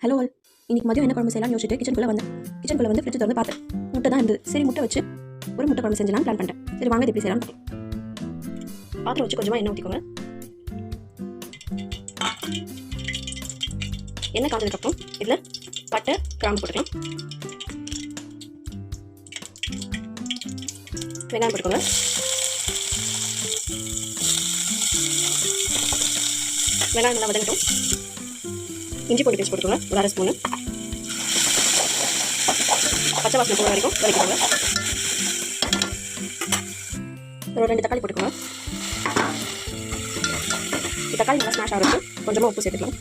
Hello all. இன்னைக்கு மதியம் என்ன குழம்பு செய்யலாம்னு யோசிச்சுட்டு கிச்சனுக்குள்ளே வந்து ஃப்ரிட்ஜ் திறந்து பார்த்தேன். முட்டை தான் இருந்தது. சரி முட்டை வச்சு ஒரு முட்டை குழம்பு செஞ்சலாம் பிளான் பண்ணிட்டேன். சரி வாங்க இது எப்படி செய்யலாம். பாத்திரம் வச்சு கொஞ்சமாக எண்ணெய் ஊற்றிக்கோங்க. எண்ணெய் காஞ்சதுக்கப்புறம் இதில் பட்டை கிராம்பு போட்டுக்கலாம். வெங்காயம் போட்டுக்கோங்க. வெங்காயம் நல்லா வதங்கட்டும். இஞ்சி பூண்டு பேஸ்ட் போட்டுக்கோங்க, ஒரு அரை ஸ்பூனு. பச்சை வாசனை போகிற வரைக்கும் வதக்கிக்கோங்க. ஒரு 2 தக்காளி போட்டுக்கோங்க. தக்காளி நல்லா ஸ்மாஷ் ஆகிறதுக்கு கொஞ்சமாக உப்பு சேர்த்துக்கலாம்.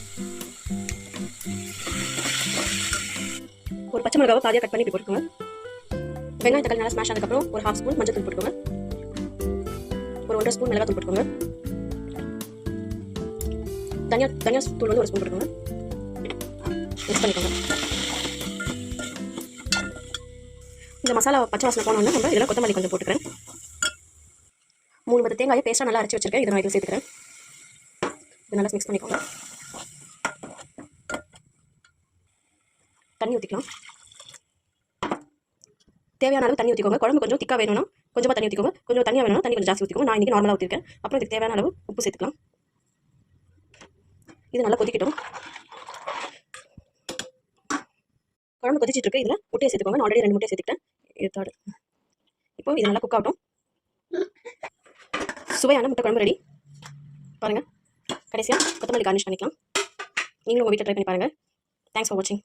ஒரு பச்சை மிளகாவை பாதியாக கட் பண்ணி இப்படி போட்டுக்கோங்க. வெங்காயம் தக்காளி நல்லா ஸ்மாஷ் ஆனதுக்கப்புறம் ஒரு 1/2 ஸ்பூன் மஞ்சள் தூள் போட்டுக்கோங்க. ஒரு 1.5 ஸ்பூன் மிளகாய் தூள் போட்டுக்கோங்க. தனியா தூள் வந்து 1 ஸ்பூன் போட்டுக்கோங்க. மிக்ஸ் பண்ணிக்கோங்க. இந்த மசாலா பச்சை வாசனை போனோன்னு நம்ம இதில் கொத்தமல்லி கொஞ்சம் போட்டுக்கிறேன். 3 பத்து தேங்காயை பேஸ்ட்டாக நல்லா அரைச்சி வச்சிருக்கேன். இதை நான் இதில் சேர்த்துக்கிறேன். இது நல்லா மிக்ஸ் பண்ணிக்கோங்க. தண்ணி ஊற்றிக்கலாம். தேவையான அளவு தண்ணி ஊற்றிக்கோங்க. குழம்பு கொஞ்சம் திக்காக வேணும்னா கொஞ்சமாக தண்ணி ஊற்றிக்கோங்க. கொஞ்சம் தண்ணியாக வேணும்னா தண்ணி கொஞ்சம் ஜாஸ்தி ஊற்றிக்கோங்க. நான் இன்றைக்கி நார்மலாக ஊற்றிருக்கேன். அப்புறம் இதுக்கு தேவையான அளவு உப்பு சேர்த்துக்கலாம். இது நல்லா கொதிக்கட்டும். குழம்பு கொதிச்சிட்டு இருக்கு. இதில் முட்டையை சேர்த்துக்கோங்க. நான் ஆல்ரெடி 2 முட்டையை சேர்த்துக்கிட்டேன். இது இப்போ இது நல்லா குக் ஆகட்டும். சுவையான முட்டை குழம்பு ரெடி. பாருங்கள். கடைசியாக கொத்தமல்லி கார்னிஷ் பண்ணிக்கலாம். நீங்களும் உங்கள் வீட்டில் ட்ரை பண்ணி பாருங்கள். தேங்க்ஸ் ஃபார் வாட்சிங்.